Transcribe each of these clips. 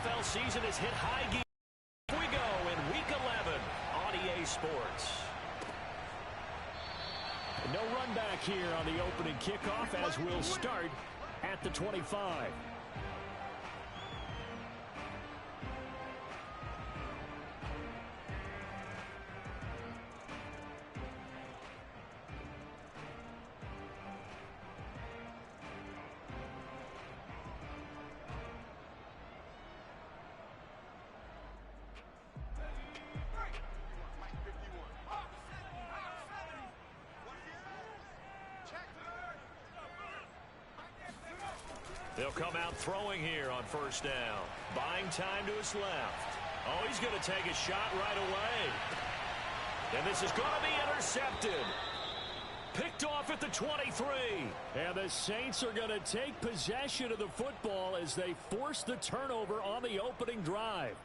NFL season has hit high gear. Here we go in Week 11 on EA Sports. No run back here on the opening kickoff as we'll start at the 25. They'll come out throwing here on first down. Buying time to his left. Oh, he's going to take a shot right away. And this is going to be intercepted. Picked off at the 23. And the Saints are going to take possession of the football as they force the turnover on the opening drive.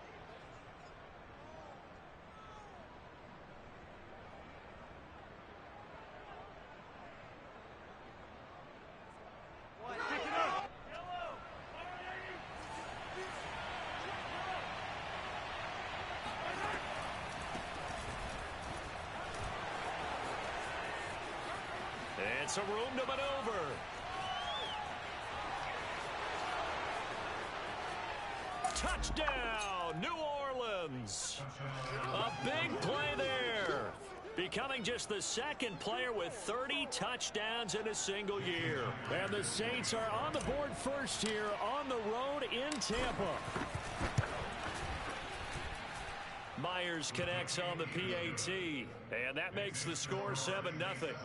And some room to maneuver. Touchdown, New Orleans. A big play there. Becoming just the second player with 30 touchdowns in a single year. And the Saints are on the board first here on the road in Tampa. Myers connects on the PAT. And that makes the score 7-0.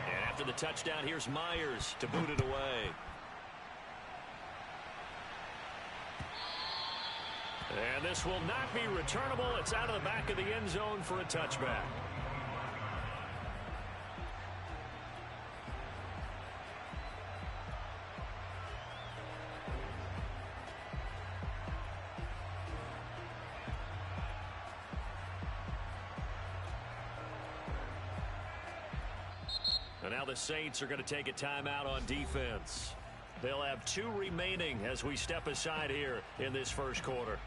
And after the touchdown, here's Myers to boot it away. And this will not be returnable. It's out of the back of the end zone for a touchback. And now the Saints are going to take a timeout on defense. They'll have 2 remaining as we step aside here in this first quarter.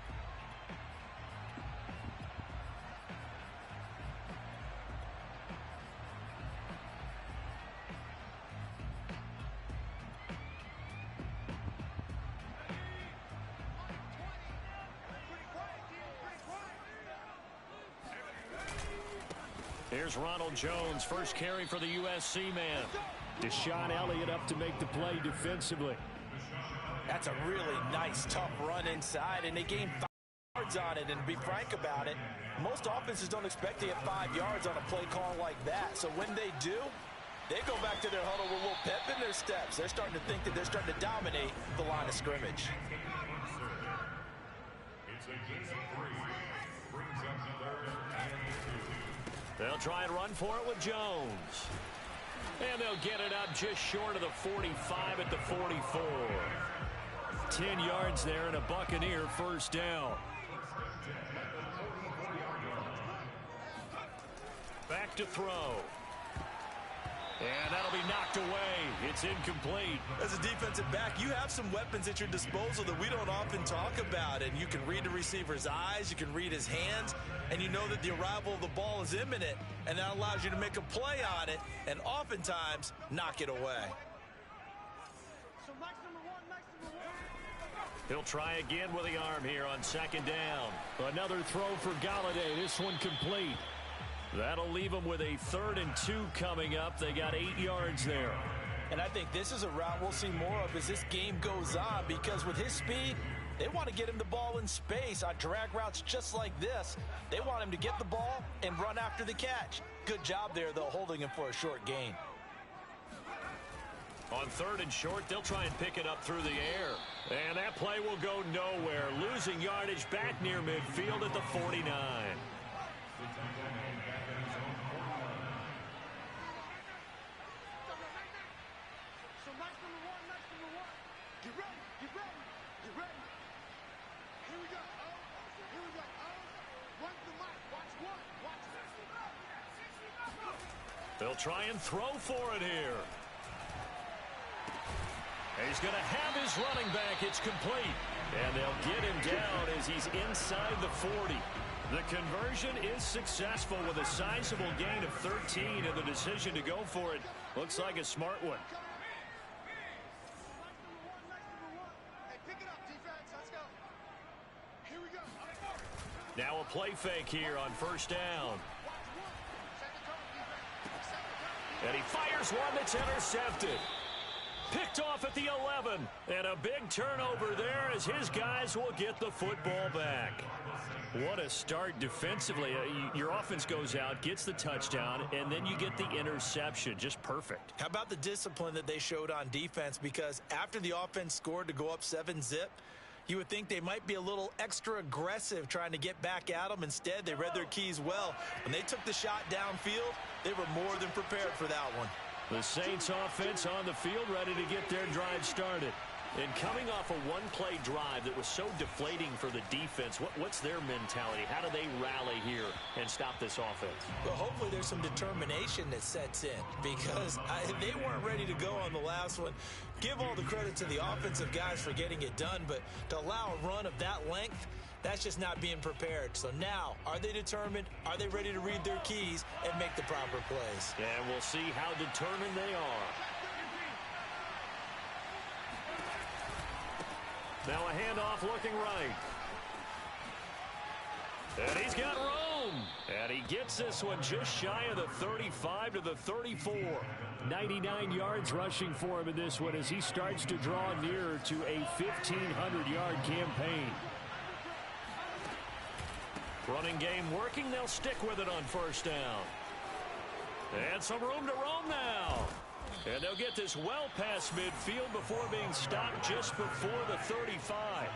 Here's Ronald Jones, first carry for the USC man. Deshaun Elliott up to make the play defensively. That's a really nice, tough run inside, and they gained 5 yards on it. And to be frank about it, most offenses don't expect to get 5 yards on a play call like that. So when they do, they go back to their huddle with a little pep in their steps. They're starting to think that they're starting to dominate the line of scrimmage. They'll try and run for it with Jones. And they'll get it up just short of the 45 at the 44. 10 yards there and a Buccaneer first down. Back to throw. And that'll be knocked away. It's incomplete. As a defensive back, you have some weapons at your disposal that we don't often talk about. And you can read the receiver's eyes, you can read his hands, and you know that the arrival of the ball is imminent. And that allows you to make a play on it and oftentimes knock it away. He'll try again with the arm here on second down. Another throw for Galladay. This one complete. That'll leave them with a 3rd and 2 coming up. They got 8 yards there. And I think this is a route we'll see more of as this game goes on, because with his speed, they want to get him the ball in space on drag routes just like this. They want him to get the ball and run after the catch. Good job there, though, holding him for a short gain. On 3rd and short, they'll try and pick it up through the air. And that play will go nowhere. Losing yardage back near midfield at the 49. They'll try and throw for it here. He's going to have his running back. It's complete. And they'll get him down as he's inside the 40. The conversion is successful with a sizable gain of 13, and the decision to go for it looks like a smart one. Now a play fake here on first down. And he fires one that's intercepted. Picked off at the 11. And a big turnover there as his guys will get the football back. What a start defensively. Your offense goes out, gets the touchdown, and then you get the interception. Just perfect. How about the discipline that they showed on defense? Because after the offense scored to go up 7-zip, you would think they might be a little extra aggressive trying to get back at them. Instead, they read their keys well. When they took the shot downfield, they were more than prepared for that one. The Saints offense on the field ready to get their drive started. And coming off a one-play drive that was so deflating for the defense, what's their mentality? How do they rally here and stop this offense? Well, hopefully there's some determination that sets in because they weren't ready to go on the last one. Give all the credit to the offensive guys for getting it done, but to allow a run of that length, that's just not being prepared. So now, are they determined? Are they ready to read their keys and make the proper plays? And we'll see how determined they are. Now a handoff looking right. And he's got room. And he gets this one just shy of the 35 to the 34. 99 yards rushing for him in this one as he starts to draw nearer to a 1,500-yard campaign. Running game working. They'll stick with it on first down. And some room to roam now. And they'll get this well past midfield before being stopped just before the 35.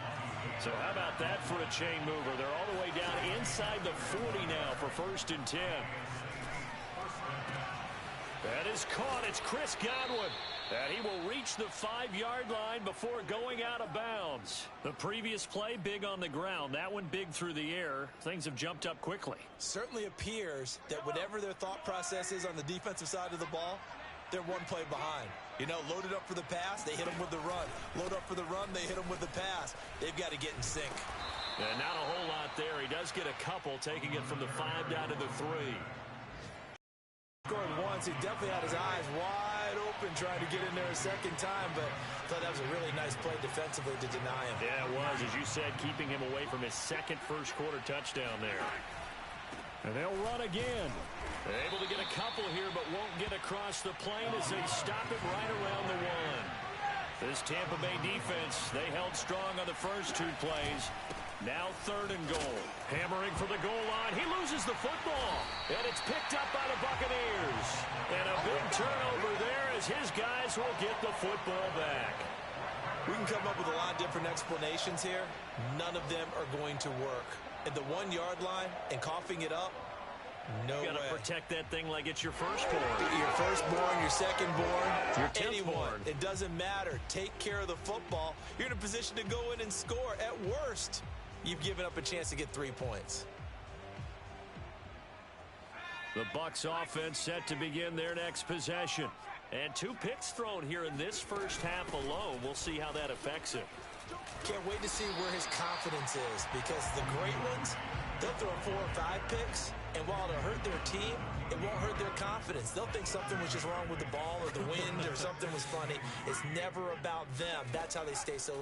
So how about that for a chain mover? They're all the way down inside the 40 now for 1st and 10. That is caught. It's Chris Godwin. And he will reach the 5-yard line before going out of bounds. The previous play, big on the ground. That one big through the air. Things have jumped up quickly. Certainly appears that whatever their thought process is on the defensive side of the ball, they're one play behind. You know, loaded up for the pass, they hit them with the run. Load up for the run, they hit them with the pass. They've got to get in sync. And not a whole lot there. He does get a couple, taking it from the 5 down to the 3. Scored once. He definitely had his eyes wide open trying to get in there a second time, but I thought that was a really nice play defensively to deny him. Yeah, it was, as you said, keeping him away from his second first-quarter touchdown there. And they'll run again. They're able to get a couple here, but won't get across the plane as they stop it right around the 1. This Tampa Bay defense, they held strong on the first 2 plays. Now 3rd and goal. Hammering for the goal line. He loses the football. And it's picked up by the Buccaneers. And a big turnover there as his guys will get the football back. We can come up with a lot of different explanations here. None of them are going to work. At the 1-yard line and coughing it up, no way. You gotta protect that thing like it's your firstborn. Your firstborn, your secondborn, your anyone. It doesn't matter. Take care of the football. You're in a position to go in and score. At worst, you've given up a chance to get 3 points. The Bucs offense set to begin their next possession. And 2 picks thrown here in this first half alone. We'll see how that affects him. Can't wait to see where his confidence is, because the great ones, they'll throw 4 or 5 picks, and while it'll hurt their team, it won't hurt their confidence. They'll think something was just wrong with the ball or the wind or something was funny. It's never about them. That's how they stay so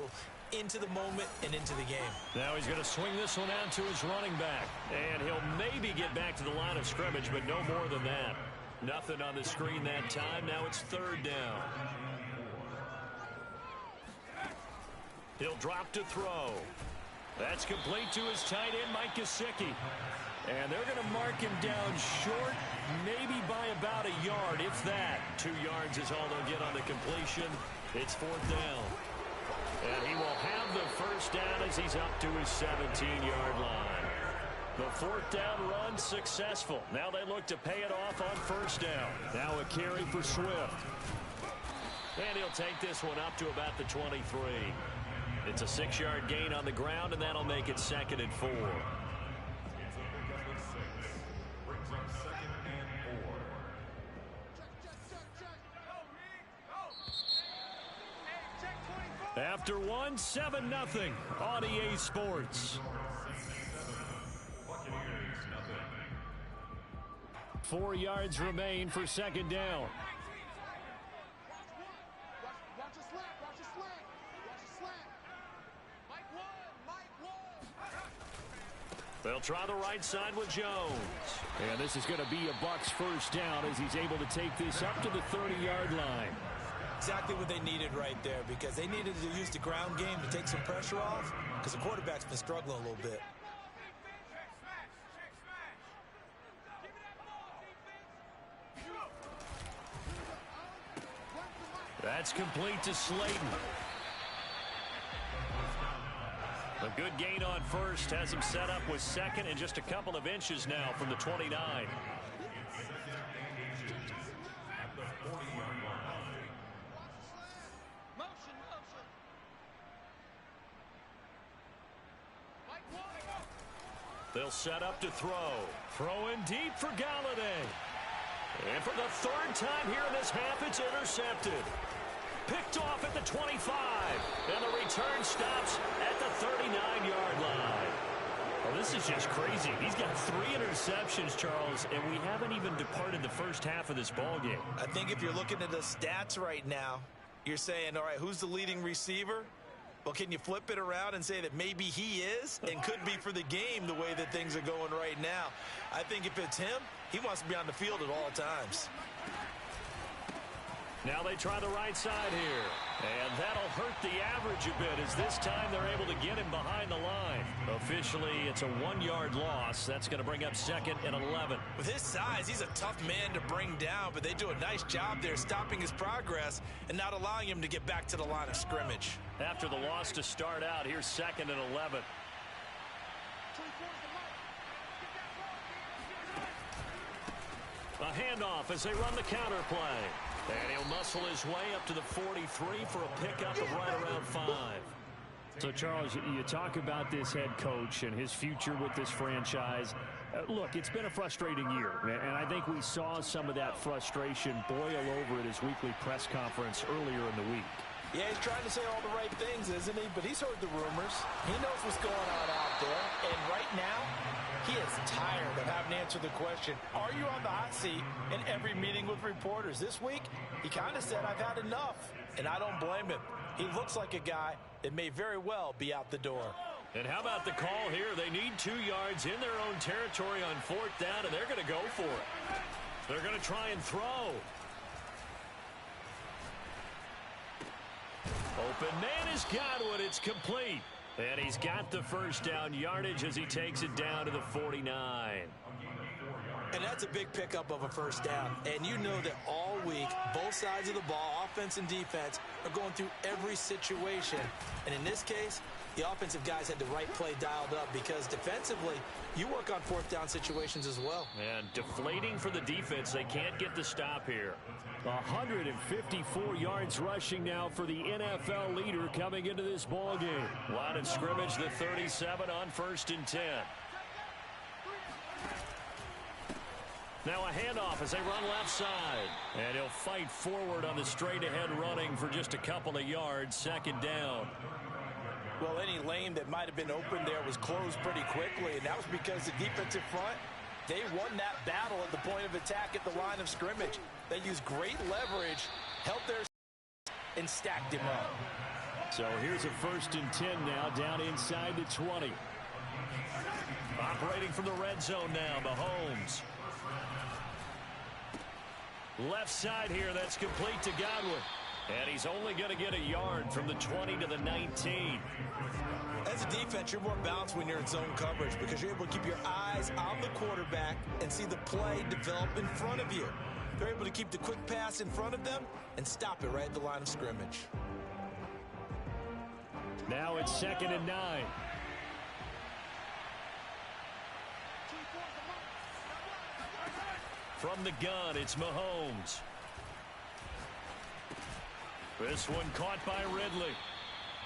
into the moment and into the game. Now he's going to swing this one out to his running back, and he'll maybe get back to the line of scrimmage, but no more than that. Nothing on the screen that time. Now it's 3rd down. He'll drop to throw. That's complete to his tight end, Mike Gesicki. And they're going to mark him down short, maybe by about a yard, if that. 2 yards is all they'll get on the completion. It's 4th down. And he will have the first down as he's up to his 17-yard line. The 4th down run successful. Now they look to pay it off on 1st down. Now a carry for Swift. And he'll take this one up to about the 23. It's a 6-yard gain on the ground, and that'll make it 2nd and 4. After one, 7-0 on EA Sports. 4 yards remain for second down. They'll try the right side with Jones. And this is going to be a Bucs first down as he's able to take this up to the 30-yard line. Exactly what they needed right there, because they needed to use the ground game to take some pressure off, because the quarterback's been struggling a little bit. That's complete to Slayton. A good gain on first has him set up with second and just a couple of inches now from the 29. They'll set up to throw. Throwing deep for Galladay. And for the third time here in this half, it's intercepted. Picked off at the 25. And the return stops at the 39-yard line. Well, this is just crazy. He's got 3 interceptions, Charles, and we haven't even departed the first half of this ballgame. I think if you're looking at the stats right now, you're saying, all right, who's the leading receiver? Well, can you flip it around and say that maybe he is and could be for the game the way that things are going right now? I think if it's him, he wants to be on the field at all times. Now they try the right side here. And that'll hurt the average a bit as this time they're able to get him behind the line. Officially, it's a 1-yard loss. That's going to bring up second and 11. With his size, he's a tough man to bring down, but they do a nice job there stopping his progress and not allowing him to get back to the line of scrimmage. After the loss to start out, here's second and 11. A handoff as they run the counter play. And he'll muscle his way up to the 43 for a pickup of right around 5. So, Charles, you talk about this head coach and his future with this franchise. Look, it's been a frustrating year, and I think we saw some of that frustration boil over at his weekly press conference earlier in the week. Yeah, he's trying to say all the right things, isn't he? But he's heard the rumors. He knows what's going on out there. And right now, he is tired of having to answer the question, are you on the hot seat in every meeting with reporters? This week, he kind of said, I've had enough. And I don't blame him. He looks like a guy that may very well be out the door. And how about the call here? They need 2 yards in their own territory on 4th down, and they're going to go for it. They're going to try and throw. Open man is Godwin. It's complete. And he's got the first down yardage as he takes it down to the 49. And that's a big pickup of a first down. And you know that all week, both sides of the ball, offense and defense, are going through every situation. And in this case, the offensive guys had the right play dialed up because defensively, you work on 4th down situations as well. And deflating for the defense. They can't get the stop here. 154 yards rushing now for the NFL leader coming into this ball game. Line of scrimmage, the 37 on 1st and 10. Now a handoff as they run left side. And he'll fight forward on the straight-ahead running for just a couple of yards. Second down. Well, any lane that might have been open there was closed pretty quickly, and that was because the defensive front, they won that battle at the point of attack at the line of scrimmage. They used great leverage, held their and stacked him up. So here's a 1st and 10 now, down inside the 20. Operating from the red zone now, Mahomes. Left side here, that's complete to Godwin. And he's only going to get a yard from the 20 to the 19. As a defense, you're more balanced when you're in zone coverage because you're able to keep your eyes on the quarterback and see the play develop in front of you. They're able to keep the quick pass in front of them and stop it right at the line of scrimmage. Now it's 2nd and 9. From the gun, it's Mahomes. This one caught by Ridley.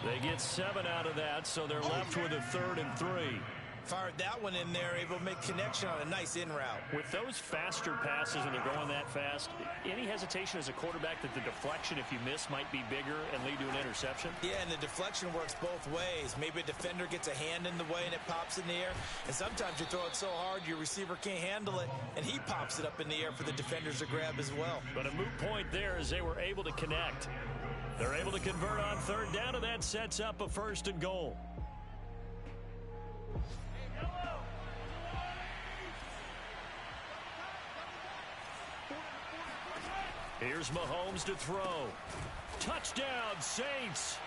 They get 7 out of that, so they're left with a 3rd and 3. Fired that one in there, able to make connection on a nice in route. With those faster passes and they're going that fast, any hesitation as a quarterback that the deflection, if you miss, might be bigger and lead to an interception? Yeah, and the deflection works both ways. Maybe a defender gets a hand in the way and it pops in the air. And sometimes you throw it so hard your receiver can't handle it, and he pops it up in the air for the defenders to grab as well. But a moot point there as they were able to connect. They're able to convert on third down, and that sets up a 1st and goal. Here's Mahomes to throw. Touchdown, Saints.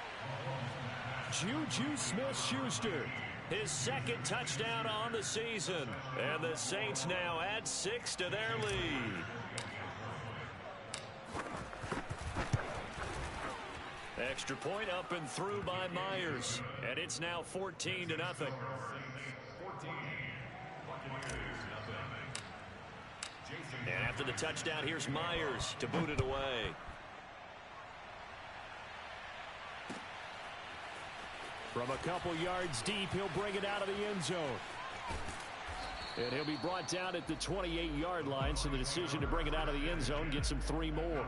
Juju Smith-Schuster, his 2nd touchdown on the season. And the Saints now add 6 to their lead. Extra point up and through by Myers. And it's now 14-0. And after the touchdown, here's Myers to boot it away. From a couple yards deep, he'll bring it out of the end zone. And he'll be brought down at the 28-yard line, so the decision to bring it out of the end zone gets him 3 more.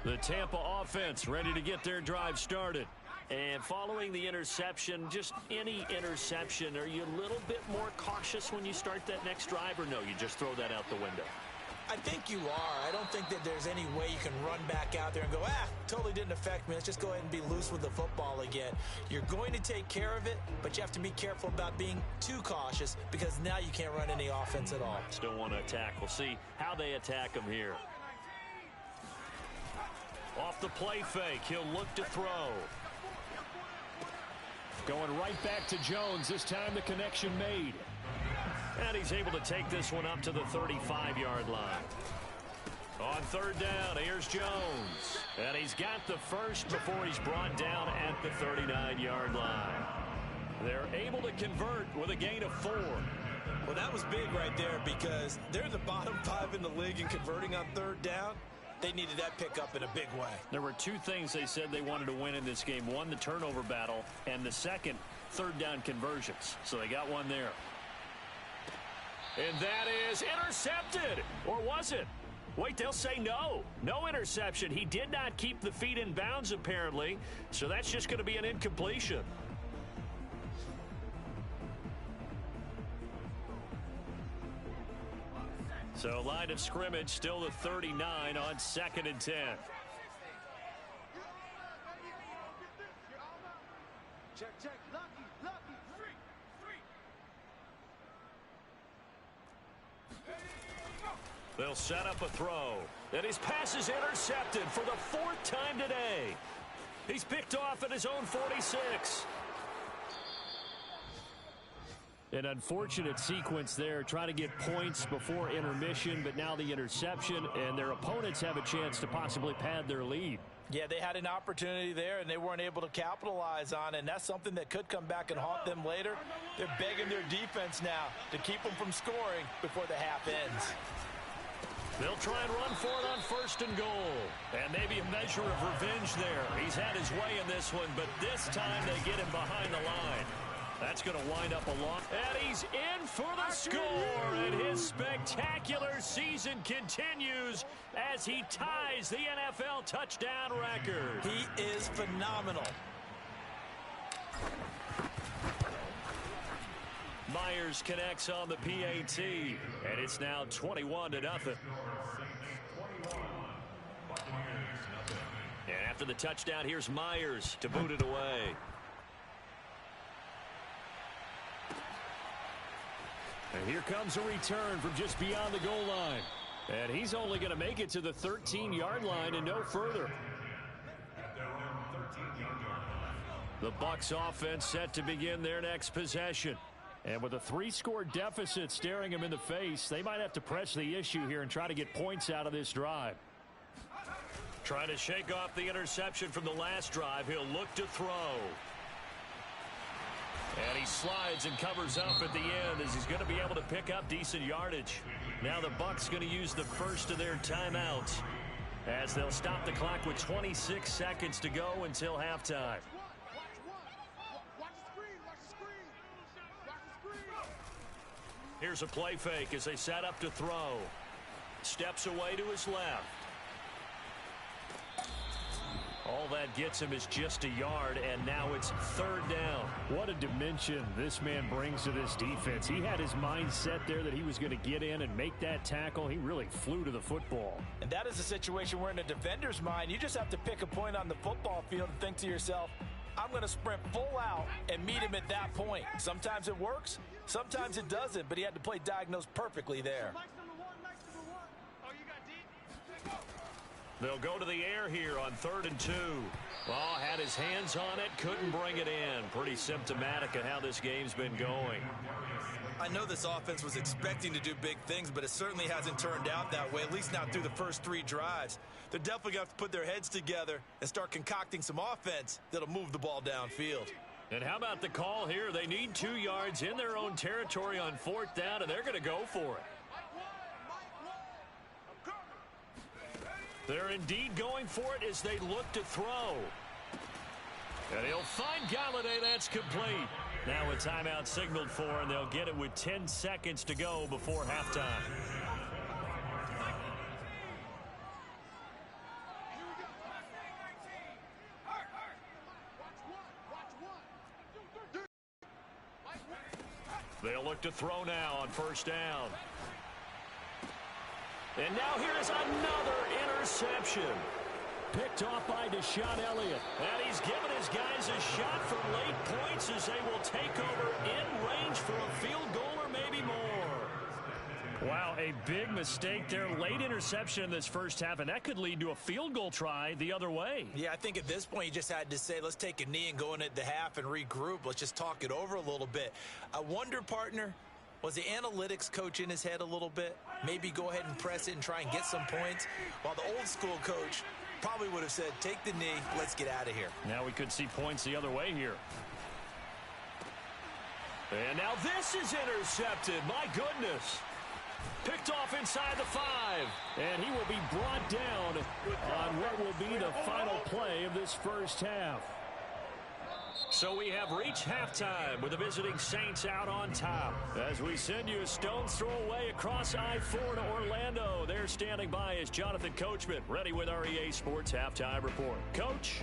The Tampa offense ready to get their drive started. And following the interception, just any interception, are you a little bit more cautious when you start that next drive, or no, you just throw that out the window? I think you are. I don't think that there's any way you can run back out there and go, totally didn't affect me. Let's just go ahead and be loose with the football again. You're going to take care of it, but you have to be careful about being too cautious because now you can't run any offense at all. Still want to attack. We'll see how they attack them here. Off the play fake, he'll look to throw. Going right back to Jones. This time the connection made. And he's able to take this one up to the 35-yard line. On third down, here's Jones. And he's got the first before he's brought down at the 39-yard line. They're able to convert with a gain of 4. Well, that was big right there because they're the bottom 5 in the league in converting on third down. They needed that pickup in a big way. There were 2 things they said they wanted to win in this game. One, the turnover battle, and the second, third down conversions. So they got one there. And that is intercepted. Or was it? Wait, they'll say no. No interception. He did not keep the feet in bounds, apparently. So that's just going to be an incompletion. So line of scrimmage still the 39 on 2nd and 10. Check, lucky, three. They'll set up a throw. And his pass is intercepted for the 4th time today. He's picked off at his own 46. An unfortunate sequence there, trying to get points before intermission, but now the interception, and their opponents have a chance to possibly pad their lead. Yeah, they had an opportunity there, and they weren't able to capitalize on it, and that's something that could come back and haunt them later. They're begging their defense now to keep them from scoring before the half ends. They'll try and run for it on 1st and goal. And maybe a measure of revenge there. He's had his way in this one, but this time they get him behind the line. That's going to wind up a long. And he's in for the score. And his spectacular season continues as he ties the NFL touchdown record. He is phenomenal. Myers connects on the PAT. And it's now 21-0. And after the touchdown, here's Myers to boot it away. And here comes a return from just beyond the goal line. And he's only going to make it to the 13-yard line and no further. The Bucs offense set to begin their next possession. And with a 3-score deficit staring him in the face, they might have to press the issue here and try to get points out of this drive. Trying to shake off the interception from the last drive. He'll look to throw. And he slides and covers up at the end as he's going to be able to pick up decent yardage. Now the Bucs going to use the first of their timeouts as they'll stop the clock with 26 seconds to go until halftime. Here's a play fake as they set up to throw. Steps away to his left. All that gets him is just a yard, and now it's third down. What a dimension this man brings to this defense. He had his mind set there that he was going to get in and make that tackle. He really flew to the football. And that is a situation where in a defender's mind, you just have to pick a point on the football field and think to yourself, I'm going to sprint full out and meet him at that point. Sometimes it works, sometimes it doesn't, but he had to play diagnosed perfectly there. They'll go to the air here on 3rd and 2. Oh, had his hands on it, couldn't bring it in. Pretty symptomatic of how this game's been going. I know this offense was expecting to do big things, but it certainly hasn't turned out that way, at least not through the first 3 drives. They're definitely going to have to put their heads together and start concocting some offense that'll move the ball downfield. And how about the call here? They need 2 yards in their own territory on 4th down, and they're going to go for it. They're indeed going for it as they look to throw. And he'll find Galladay. That's complete. Now a timeout signaled for, and they'll get it with 10 seconds to go before halftime. They'll look to throw now on 1st down. And now here's another interception. Picked off by Deshaun Elliott. And he's given his guys a shot for late points as they will take over in range for a field goal or maybe more. Wow, a big mistake there. Late interception in this first half, and that could lead to a field goal try the other way. Yeah, I think at this point you just had to say, let's take a knee and go in at the half and regroup. Let's just talk it over a little bit. I wonder, partner, was the analytics coach in his head a little bit? Maybe go ahead and press it and try and get some points, while the old school coach probably would have said, take the knee, let's get out of here. Now we could see points the other way here. And now this is intercepted. My goodness. Picked off inside the 5. And he will be brought down on what will be the final play of this first half. So we have reached halftime with the visiting Saints out on top. As we send you a stone's throw away across I-4 to Orlando. There standing by is Jonathan Coachman, ready with our EA Sports Halftime Report. Coach?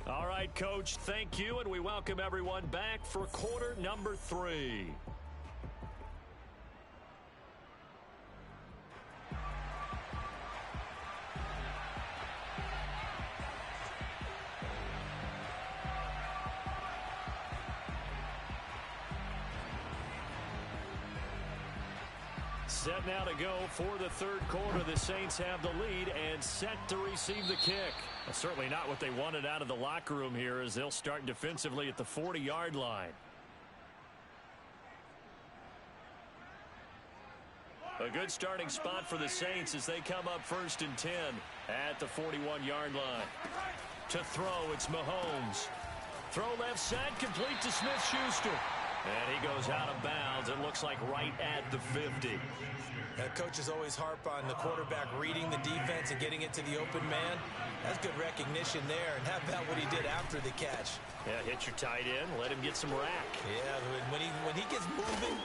All right, Coach, thank you, and we welcome everyone back for quarter number 3. Set now to go for the 3rd quarter. The Saints have the lead and set to receive the kick. Certainly not what they wanted out of the locker room here as they'll start defensively at the 40-yard line. A good starting spot for the Saints as they come up 1st and 10 at the 41-yard line. To throw, it's Mahomes. Throw left side, complete to Smith-Schuster. And he goes out of bounds. It looks like right at the 50. Coaches always harp on the quarterback reading the defense and getting it to the open man. That's good recognition there. And how about what he did after the catch? Yeah, hit your tight end, let him get some rack. Yeah, when he gets moving,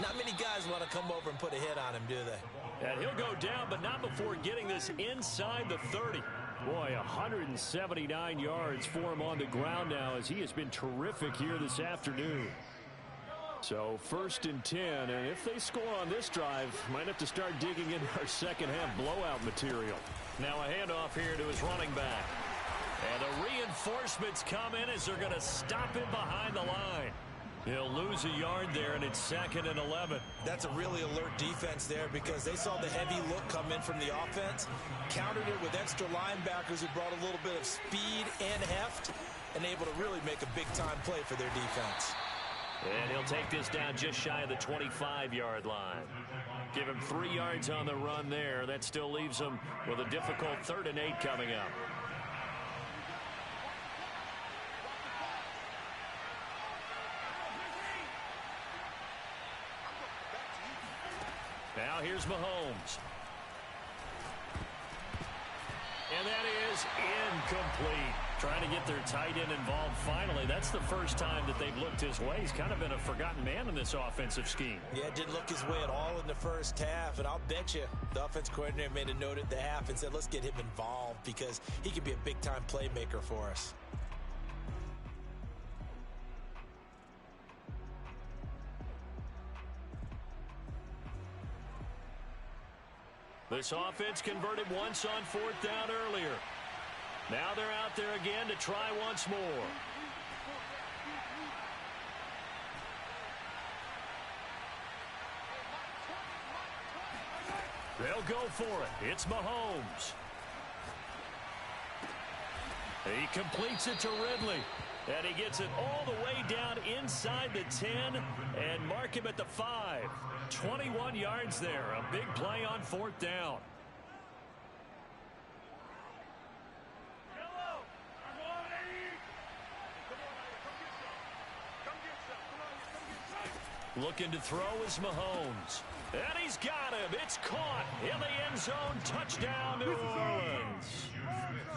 not many guys want to come over and put a hit on him, do they? And he'll go down, but not before getting this inside the 30. Boy, 179 yards for him on the ground now as he has been terrific here this afternoon. So 1st and 10, and if they score on this drive, might have to start digging into our second half blowout material. Now a handoff here to his running back. And the reinforcements come in as they're going to stop him behind the line. He'll lose a yard there, and it's 2nd and 11. That's a really alert defense there because they saw the heavy look come in from the offense, countered it with extra linebackers who brought a little bit of speed and heft, and able to really make a big-time play for their defense. And he'll take this down just shy of the 25-yard line. Give him 3 yards on the run there. That still leaves him with a difficult 3rd and 8 coming up. Now here's Mahomes. And that is incomplete. Trying to get their tight end involved finally. That's the first time that they've looked his way. He's kind of been a forgotten man in this offensive scheme. Yeah, didn't look his way at all in the first half. And I'll bet you the offense coordinator made a note at the half and said, let's get him involved because he could be a big-time playmaker for us. This offense converted once on 4th down earlier. Now they're out there again to try once more. They'll go for it. It's Mahomes. He completes it to Ridley. And he gets it all the way down inside the 10 and mark him at the 5. 21 yards there. A big play on 4th down. Looking to throw is Mahomes. And he's got him. It's caught in the end zone. Touchdown, New Orleans.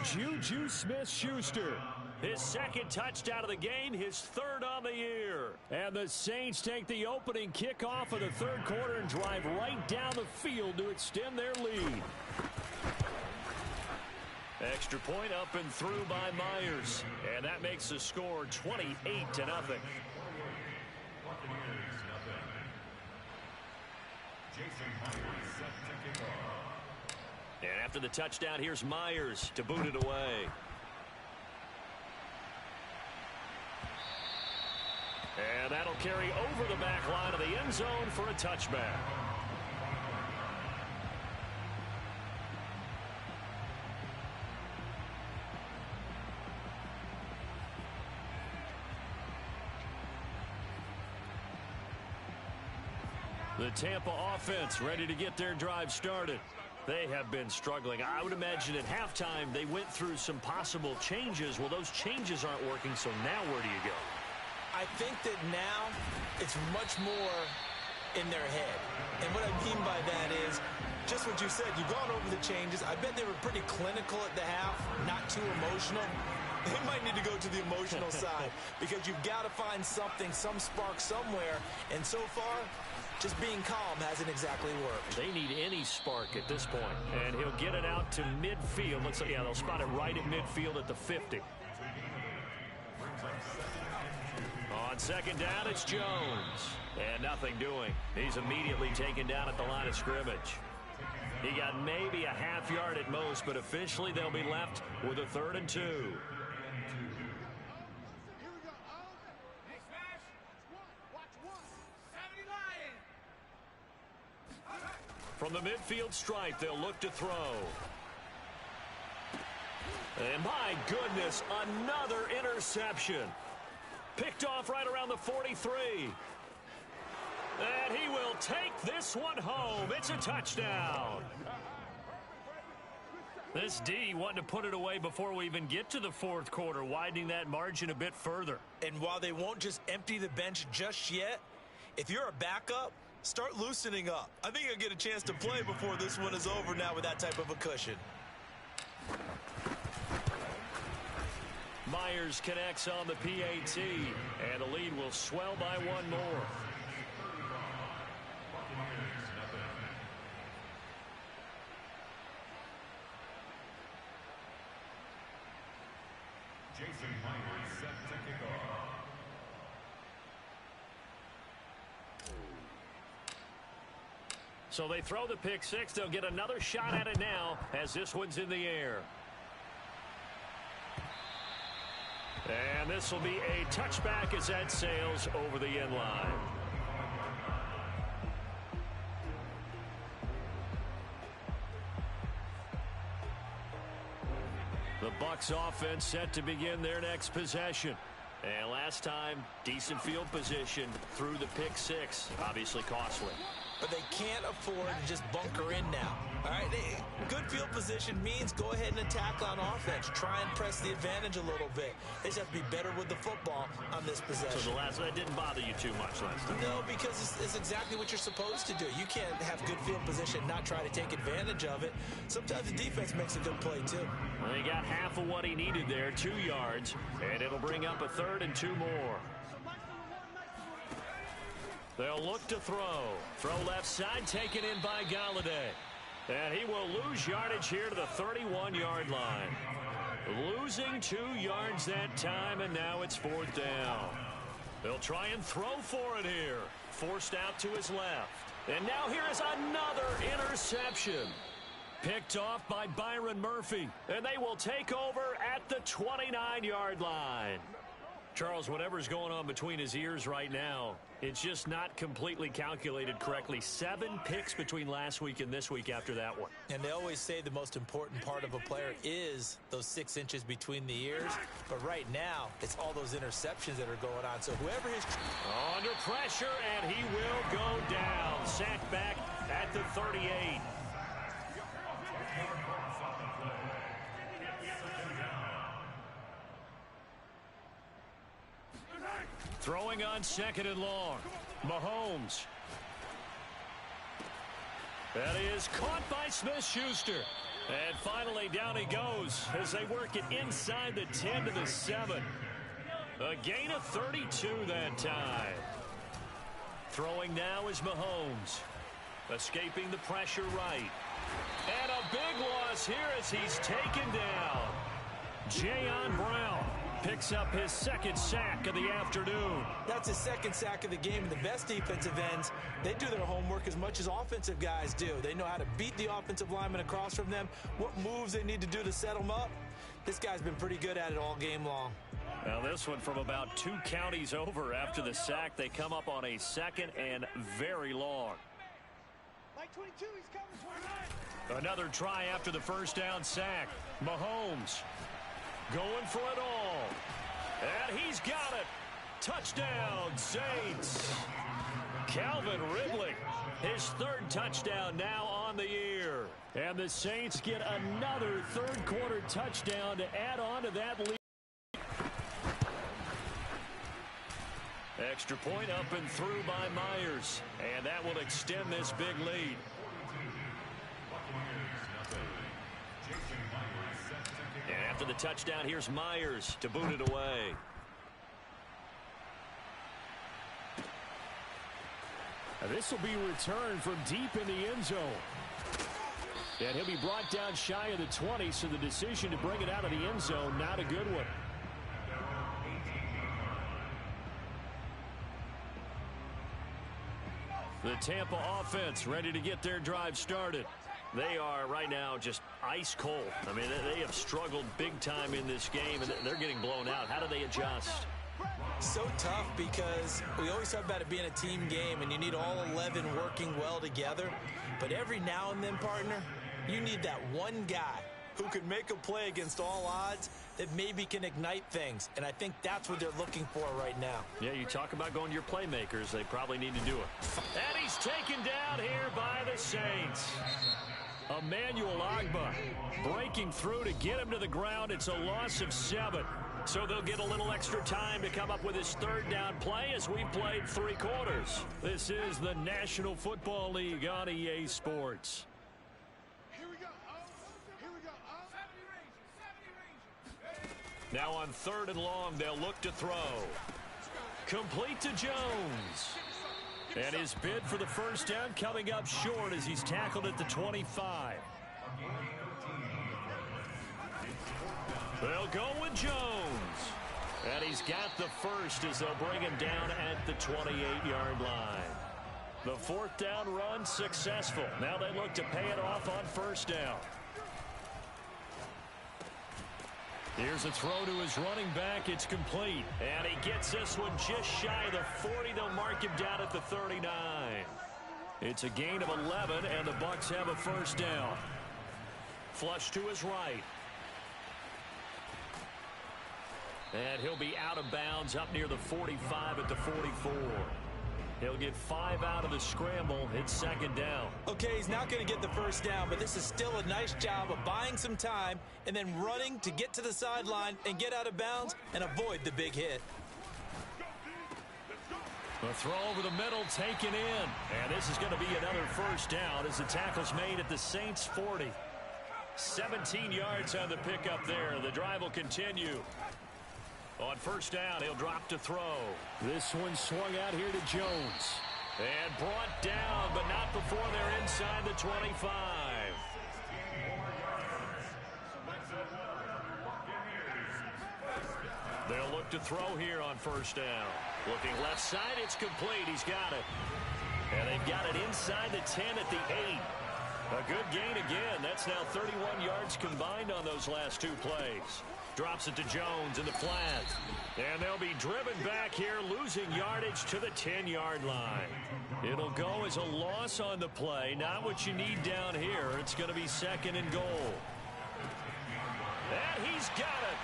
Juju Smith-Schuster. His 2nd touchdown of the game, his 3rd on the year. And the Saints take the opening kickoff of the 3rd quarter and drive right down the field to extend their lead. Extra point up and through by Myers. And that makes the score 28-0. And after the touchdown, here's Myers to boot it away. And that'll carry over the back line of the end zone for a touchback. The Tampa offense ready to get their drive started. They have been struggling. I would imagine at halftime they went through some possible changes. Well, those changes aren't working, so now where do you go? I think that now it's much more in their head. And what I mean by that is just what you said. You've gone over the changes. I bet they were pretty clinical at the half, not too emotional. They might need to go to the emotional side because you've got to find something, some spark somewhere. And so far, just being calm hasn't exactly worked. They need any spark at this point. And he'll get it out to midfield. Looks like, yeah, they'll spot it right at midfield at the 50. On 2nd down, it's Jones. And nothing doing. He's immediately taken down at the line of scrimmage. He got maybe a half yard at most, but officially they'll be left with a 3rd and 2. From the midfield stripe, they'll look to throw. And my goodness, another interception. Picked off right around the 43. And he will take this one home. It's a touchdown. This D wanting to put it away before we even get to the 4th quarter, widening that margin a bit further. And while they won't just empty the bench just yet, if you're a backup, start loosening up. I think you'll get a chance to play before this one is over now with that type of a cushion. Myers connects on the PAT, and the lead will swell by one more. Jason Myers set to kick off. So they throw the pick six. They'll get another shot at it now as this one's in the air. And this will be a touchback as that sails over the end line. The Bucs offense set to begin their next possession. And last time, decent field position through the pick six. Obviously costly. But they can't afford to just bunker in now. All right, good field position means go ahead and attack on offense. Try and press the advantage a little bit. They just have to be better with the football on this possession. So that didn't bother you too much last time? No, because it's exactly what you're supposed to do. You can't have good field position and not try to take advantage of it. Sometimes the defense makes a good play, too. Well, he got half of what he needed there, 2 yards, and it'll bring up a 3rd and 2 more. They'll look to throw. Throw left side, taken in by Galladay. And he will lose yardage here to the 31-yard line. Losing 2 yards that time, and now it's 4th down. They'll try and throw for it here. Forced out to his left. And now here is another interception. Picked off by Byron Murphy. And they will take over at the 29-yard line. Charles, whatever's going on between his ears right now, it's just not completely calculated correctly. 7 picks between last week and this week after that one. And they always say the most important part of a player is those 6 inches between the ears. But right now, it's all those interceptions that are going on. So whoever is under pressure, and he will go down. Sacked back at the 38. Throwing on 2nd and long. Mahomes. That is caught by Smith-Schuster. And finally down he goes as they work it inside the 10 to the 7. A gain of 32 that time. Throwing now is Mahomes. Escaping the pressure right. And a big loss here as he's taken down. Jayon Brown picks up his 2nd sack of the afternoon. That's his 2nd sack of the game. And the best defensive ends, they do their homework as much as offensive guys do. They know how to beat the offensive lineman across from them, what moves they need to do to set them up. This guy's been pretty good at it all game long. Now this one from about 2 counties over after the sack. They come up on a 2nd and very long. Like 22, he's coming 29. Another try after the 1st down sack. Mahomes going for it all. And he's got it. Touchdown, Saints. Calvin Ridley, his 3rd touchdown now on the year. And the Saints get another 3rd quarter touchdown to add on to that lead. Extra point up and through by Myers. And that will extend this big lead. And after the touchdown, here's Myers to boot it away. And this will be returned from deep in the end zone. And he'll be brought down shy of the 20, so the decision to bring it out of the end zone, not a good one. The Tampa offense ready to get their drive started. They are right now just ice cold. I mean, they have struggled big time in this game, and they're getting blown out. How do they adjust? So tough because we always talk about it being a team game, and you need all 11 working well together. But every now and then, partner, you need that one guy who can make a play against all odds that maybe can ignite things. And I think that's what they're looking for right now. Yeah, you talk about going to your playmakers. They probably need to do it. And he's taken down here by the Saints. Emmanuel Ogbah breaking through to get him to the ground. It's a loss of 7. So they'll get a little extra time to come up with his 3rd down play as we've played 3 quarters. This is the National Football League on EA Sports. Now on 3rd and long, they'll look to throw. Complete to Jones. And his bid for the 1st down coming up short as he's tackled at the 25. They'll go with Jones. And he's got the 1st as they'll bring him down at the 28-yard line. The 4th down run successful. Now they look to pay it off on 1st down. Here's a throw to his running back. It's complete. And he gets this one just shy of the 40. They'll mark him down at the 39. It's a gain of 11, and the Bucs have a first down. Flush to his right. And he'll be out of bounds up near the 45 at the 44. He'll get 5 out of the scramble. It's second down. Okay, he's not going to get the first down, but this is still a nice job of buying some time and then running to get to the sideline and get out of bounds and avoid the big hit. A throw over the middle taken in. And this is going to be another first down as the tackle's made at the Saints' 40. 17 yards on the pickup there. The drive will continue. On first down, he'll drop to throw. This one swung out here to Jones. And brought down, but not before they're inside the 25. They'll look to throw here on first down. Looking left side, it's complete. He's got it. And they've got it inside the 10 at the 8. A good gain again. That's now 31 yards combined on those last 2 plays. Drops it to Jones in the flat. And they'll be driven back here, losing yardage to the 10-yard line. It'll go as a loss on the play. Not what you need down here. It's going to be second and goal. And he's got it.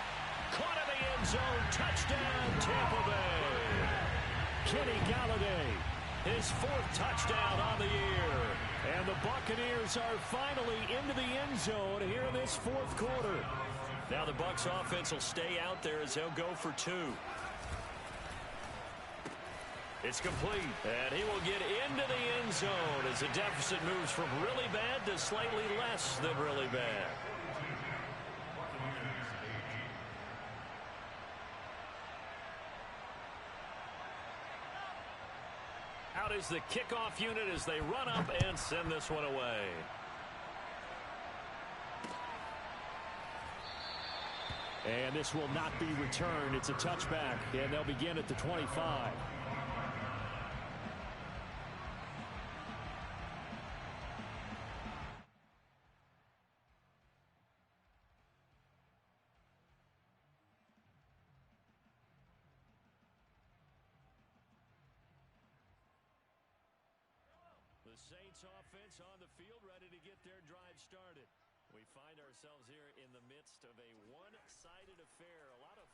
Caught in the end zone. Touchdown, Tampa Bay. Kenny Galladay, his 4th touchdown on the year. And the Buccaneers are finally into the end zone here in this 4th quarter. Now the Bucs offense will stay out there as they'll go for 2. It's complete, and he will get into the end zone as the deficit moves from really bad to slightly less than really bad. Out is the kickoff unit as they run up and send this one away. And this will not be returned. It's a touchback, and they'll begin at the 25. The Saints offense on the field, ready to get their drive started. We find ourselves here in the midst of a one-sided affair. A lot of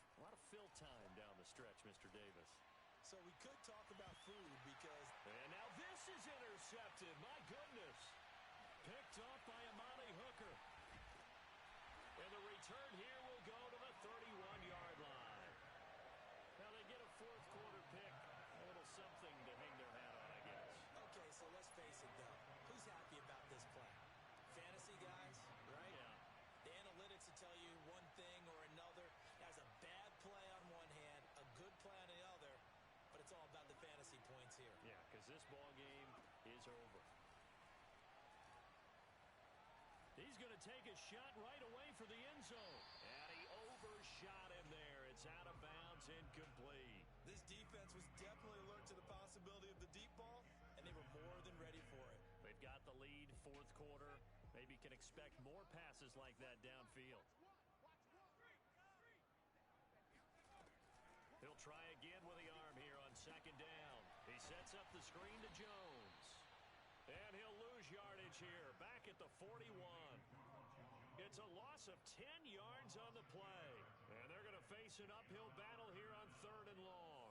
fill time down the stretch, Mr. Davis. So we could talk about food because... And now this is intercepted. My goodness. Picked off by Amani Hooker. And the return here will go to the 31-yard line. Now they get a 4th quarter pick. A little something to hang their hat on, I guess. Okay, so let's face it, though. Who's happy about this play? Fantasy guys, right? Yeah. The analytics will tell you one thing or another. That's a bad play on one hand, a good play on the other, but it's all about the fantasy points here. Yeah, because this ball game is over. He's going to take a shot right away for the end zone. And he overshot him there. It's out of bounds, incomplete. This defense was definitely alert to the possibility of the deep ball, and they were more than ready for it. They've got the lead, 4th quarter. Maybe can expect more passes like that downfield. He'll try again with the arm here on second down. He sets up the screen to Jones. And he'll lose yardage here, back at the 41. It's a loss of 10 yards on the play. And they're going to face an uphill battle here on 3rd and long.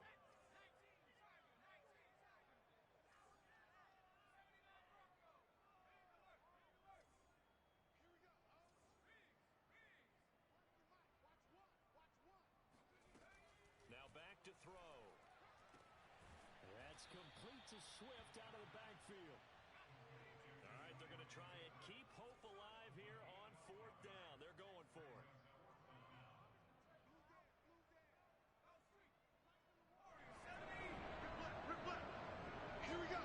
Now back to throw. That's complete to Swift out of the backfield. All right, they're going to try and keep hope alive here on 4th down. They're going for it. Here we go.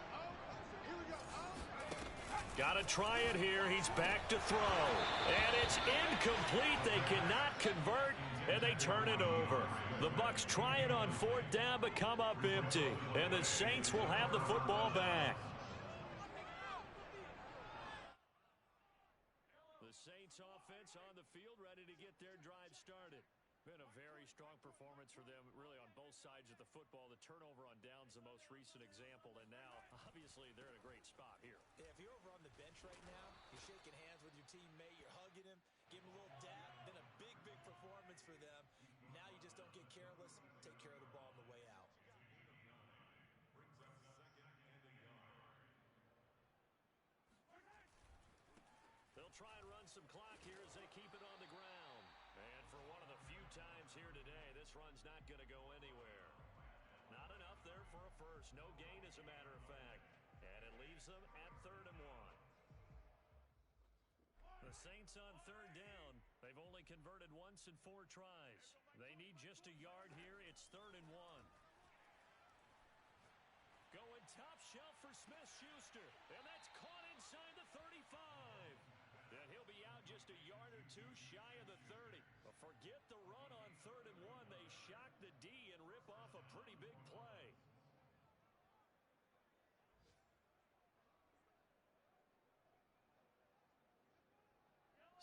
Here we go. Got to try it here. He's back to throw. And it's incomplete. They cannot convert, and they turn it over. The Bucs try it on 4th down, but come up empty. And the Saints will have the football back. The The Saints offense on the field, ready to get their drive started. Been a very strong performance for them, really, on both sides of the football. The turnover on downs, the most recent example, and now, obviously, they're in a great spot here. Yeah, if you're over on the bench right now, you're shaking hands with your teammate, you're hugging him, give him a little dab. Been a big, big performance for them. Now you just don't get careless. Take care of the ball on the way out. Brings up second and a yard. They'll try and run some clock here as they keep it on the ground. And for one of the few times here today, this run's not going to go anywhere. Not enough there for a first. No gain, as a matter of fact. And it leaves them at 3rd and 1. The Saints on 3rd down. They've only converted once in 4 tries. They need just a yard here. It's 3rd and 1. Going top shelf for Smith-Schuster. And that's caught inside the 35. And he'll be out just a yard or 2 shy of the 30. But forget the run on 3rd and 1. They shock the D and rip off a pretty big play.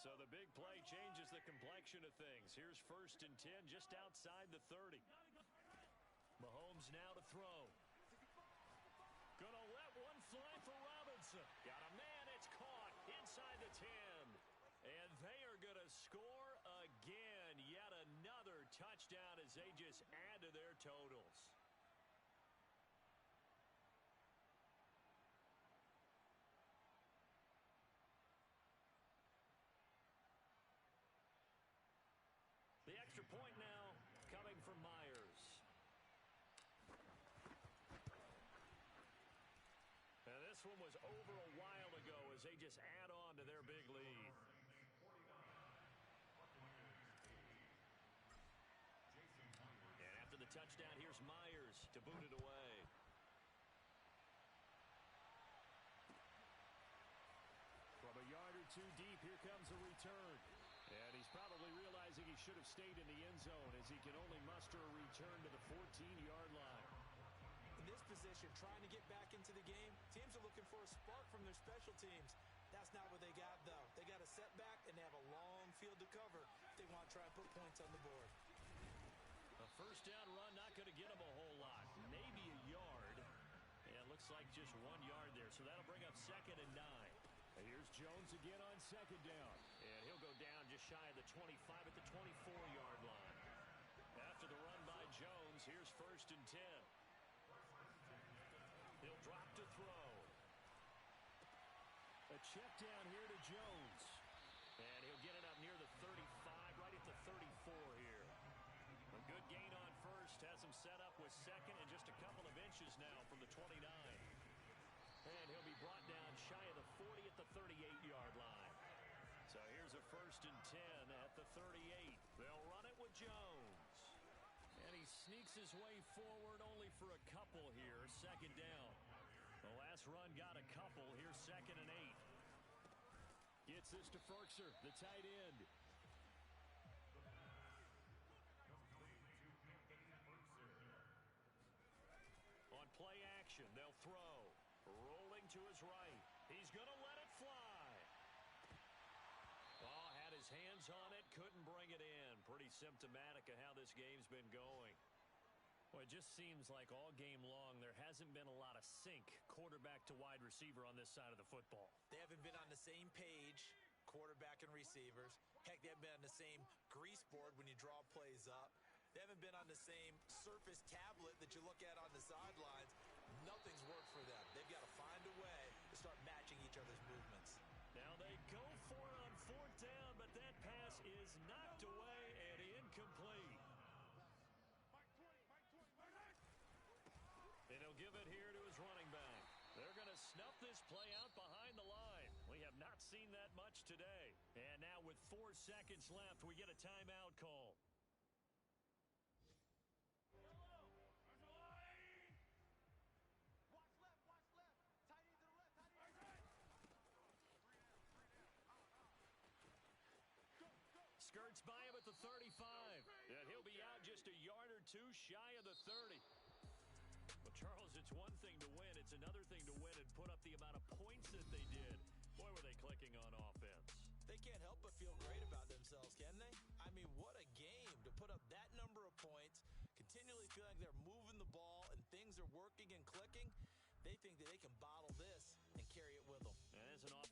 So the big play changes the complexion of things. Here's 1st and 10 just outside the 30. Mahomes now to throw. Gonna let one fly for Robinson. Got a man, it's caught inside the 10. And they are gonna score again. Yet another touchdown as they just add to their totals. The extra point now coming from Myers. And this one was over a while ago as they just add on to their big lead. And after the touchdown, here's Myers to boot it away. From a yard or 2 deep, here comes a return. And he's probably realizing he should have stayed in the end zone as he can only muster a return to the 14-yard line. In this position, trying to get back into the game, teams are looking for a spark from their special teams. That's not what they got, though. They got a setback, and they have a long field to cover if they want to try and put points on the board. A 1st down run, not going to get them a whole lot. Maybe a yard. And it looks like just 1 yard there, so that'll bring up 2nd and 9. And here's Jones again on 2nd down. And he'll go down just shy of the 25 at the 24-yard line. After the run by Jones, here's 1st and 10. He'll drop to throw. A check down here to Jones. And he'll get it up near the 35, right at the 34 here. A good gain on 1st. Has him set up with 2nd and just a couple of inches now from the 29. And he'll be brought down shy of the 40 at the 38-yard line. So here's a 1st and 10 at the 38. They'll run it with Jones. And he sneaks his way forward only for a couple here. 2nd down. The last run got a couple. Here's 2nd and 8. Gets this to Ferkser, the tight end. On play action, they'll throw. Rolling to his right. He's going to let it fly. Oh, had his hands on it, couldn't bring it in. Pretty symptomatic of how this game's been going. Well, it just seems like all game long there hasn't been a lot of sync quarterback to wide receiver on this side of the football. They haven't been on the same page, quarterback and receivers. Heck, they haven't been on the same grease board when you draw plays up. They haven't been on the same surface tablet that you look at on the sidelines. Nothing's worked for them. They've got to find a way to start matching each other's movements. Now they go for it on 4th down, but that pass is knocked away and incomplete. And he'll give it here to his running back. They're going to snuff this play out behind the line. We have not seen that much today. And now with 4 seconds left, we get a timeout call. Skirts by him at the 35. And he'll be out just a yard or 2 shy of the 30. Well, Charles, it's one thing to win. It's another thing to win and put up the amount of points that they did. Boy, were they clicking on offense. They can't help but feel great about themselves, can they? I mean, what a game to put up that number of points, continually feel like they're moving the ball and things are working and clicking. They think that they can bottle this and carry it with them. And as an